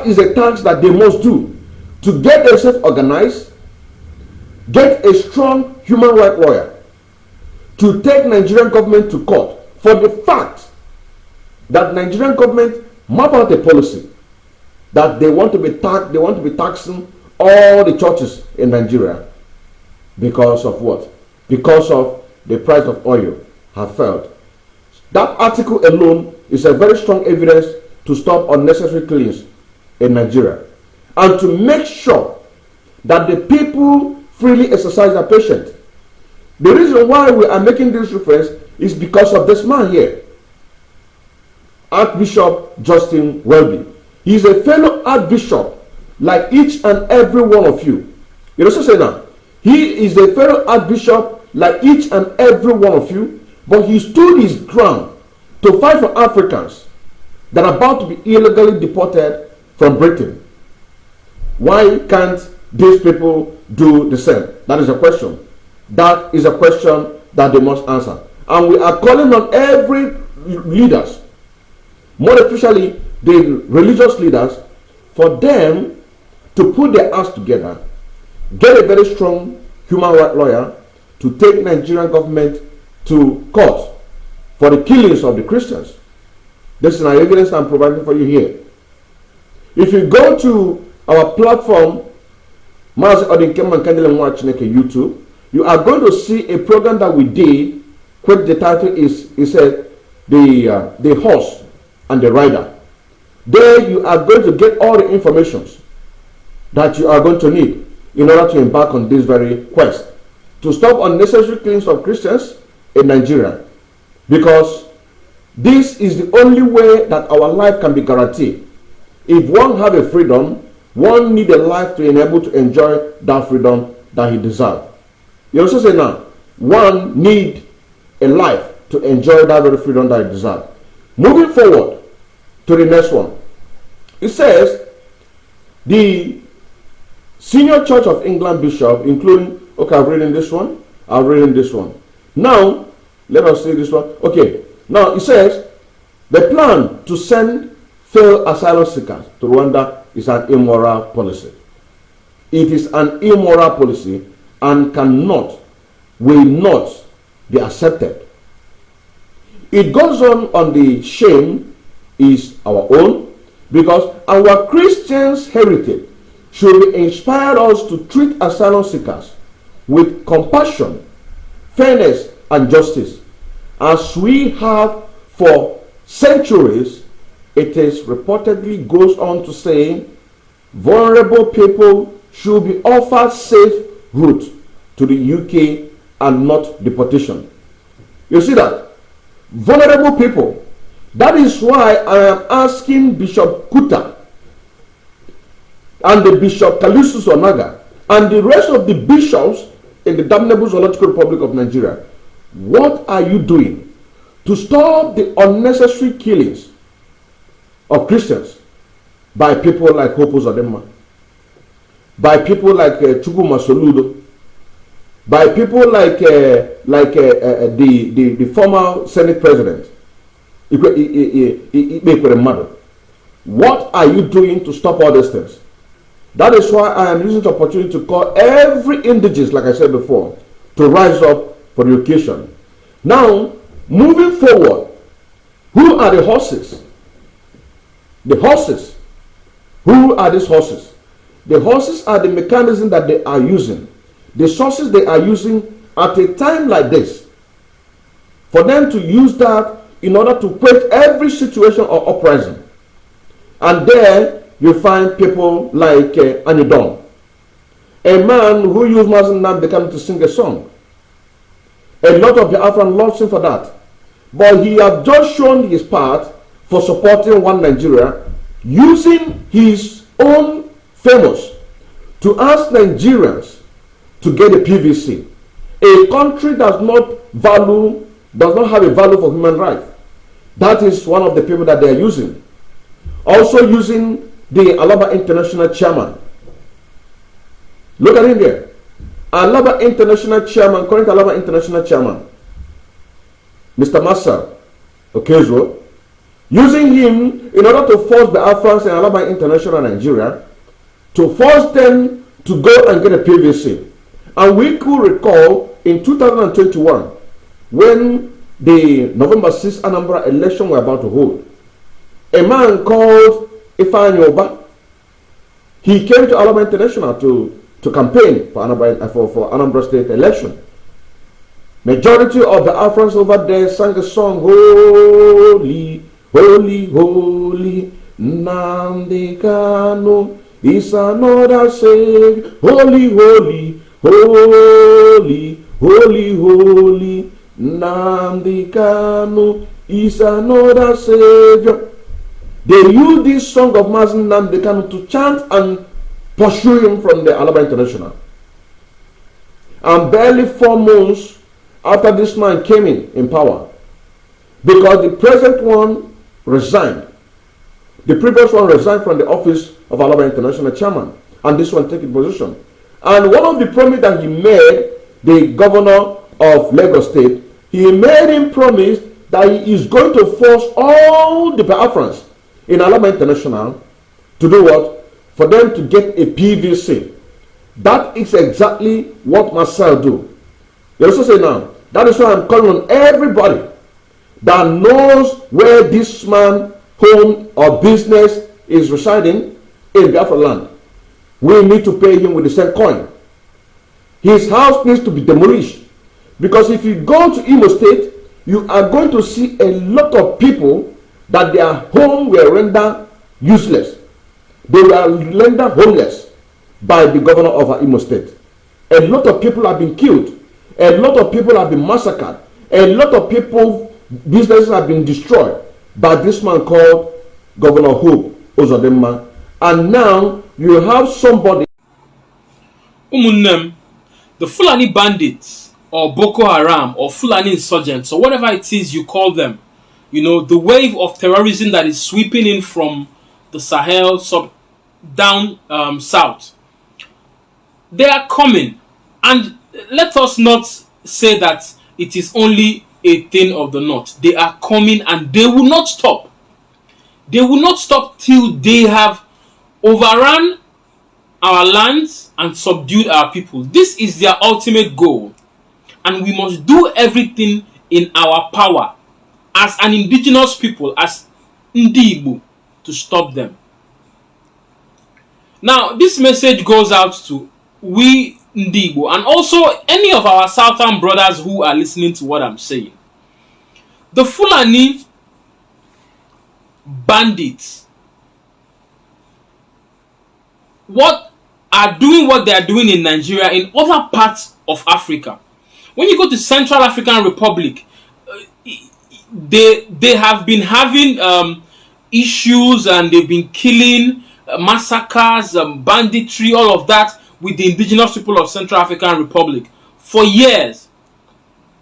That is a task that they must do to get themselves organized, get a strong human rights lawyer to take Nigerian government to court for the fact that Nigerian government map out a policy that they want to be taxing all the churches in Nigeria because of what? Because of the price of oil have failed. That article alone is a very strong evidence to stop unnecessary killings in Nigeria and to make sure that the people freely exercise their patience. The reason why we are making this reference is because of this man here, Archbishop Justin Welby. He is a fellow Archbishop like each and every one of you. You know what I'm saying now? He is a fellow Archbishop like each and every one of you, but he stood his ground to fight for Africans that are about to be illegally deported from Britain. Why can't these people do the same? That is a question. That is a question that they must answer. And we are calling on every leaders, more especially the religious leaders, for them to put their acts together, get a very strong human rights lawyer to take Nigerian government to court for the killings of the Christians. This is an evidence I'm providing for you here. If you go to our platform, YouTube, you are going to see a program that we did, which the title is said the horse and the rider. There you are going to get all the information that you are going to need in order to embark on this very quest to stop unnecessary killings of Christians in Nigeria, because this is the only way that our life can be guaranteed. If one have a freedom, one need a life to enable to enjoy that freedom that he deserves. You also say now, one need a life to enjoy that very freedom that he deserves. Moving forward to the next one, it says the Senior Church of England Bishop, including, okay, I've written this one, I've written this one. Now, let us see this one. Okay, now it says the plan to send failed asylum seekers to Rwanda is an immoral policy. It is an immoral policy and will not be accepted. It goes on the shame is our own, because our Christians' heritage should inspire us to treat asylum seekers with compassion, fairness, and justice, as we have for centuries. It is reportedly goes on to say vulnerable people should be offered safe route to the UK and not deportation. You see that? Vulnerable people. That is why I am asking Bishop Kuta and the Bishop Kalusus Onaga and the rest of the bishops in the damnable Zoological Republic of Nigeria, what are you doing to stop the unnecessary killings of Christians by people like Hopos Adema, by people like Chukuma Soludo, by people like the former Senate President, What are you doing to stop all these things? That is why I am using the opportunity to call every indigenous, like I said before, to rise up for the occasion. Now, moving forward, who are the horses? The horses. Who are these horses? The horses are the mechanism that they are using, the sources they are using at a time like this, for them to use that in order to quench every situation or uprising. And there you find people like Anidon, a man who used Muslim become to sing a song. A lot of the Afghan loves him for that. But he has just shown his part for supporting one Nigeria, using his own famous to ask Nigerians to get a PVC. A country does not have a value for human rights. That is one of the people that they are using. Also using the Alaba International Chairman. Look at him there. Alaba International Chairman, current Alaba International Chairman, Mr. Massa Okezo, using him in order to force the Afghans and Alaba International Nigeria to force them to go and get a PVC. And we could recall in 2021 when the November 6th Anambra election were about to hold, a man called Ifeanyi, he came to Alaba International to campaign for Anambra State election. Majority of the Afghans over there sang a song, Holy, Holy, Holy, Nnamdi Kanu is another Savior. Holy, Holy, Holy, Holy, Holy, Nnamdi Kanu is another Savior. They used this song of Mazen Nnamdi Kanu to chant and pursue him from the Alaba International. And barely 4 months after this man came in power, because the present one resigned. The previous one resigned from the office of Alaba International chairman, and this one taking position. And one of the promises that he made, the governor of Lagos State, he made him promise that he is going to force all the Biafrans in Alaba International to do what? For them to get a PVC. That is exactly what Marcel do. You also say now, that is why I'm calling on everybody that knows where this man home or business is residing in Biafra land. We need to pay him with the same coin. His house needs to be demolished, because if you go to Imo State, you are going to see a lot of people that their home were rendered useless. They were rendered homeless by the governor of Imo State. A lot of people have been killed. A lot of people have been massacred. A lot of people, businesses have been destroyed by this man called Governor Hope Uzodinma. And now you have somebody. The Fulani bandits or Boko Haram or Fulani insurgents or whatever it is you call them, you know, the wave of terrorism that is sweeping in from the Sahel down south, they are coming. And let us not say that it is only a thing of the north. They are coming and they will not stop. They will not stop till they have overrun our lands and subdued our people. This is their ultimate goal. And we must do everything in our power as an indigenous people, as Ndi to stop them. Now, this message goes out to we Ndi and also any of our southern brothers who are listening to what I'm saying. The Fulani bandits, what they are doing in Nigeria, in other parts of Africa. When you go to Central African Republic, they have been having issues, and they've been killing, massacres, banditry, all of that with the indigenous people of Central African Republic for years.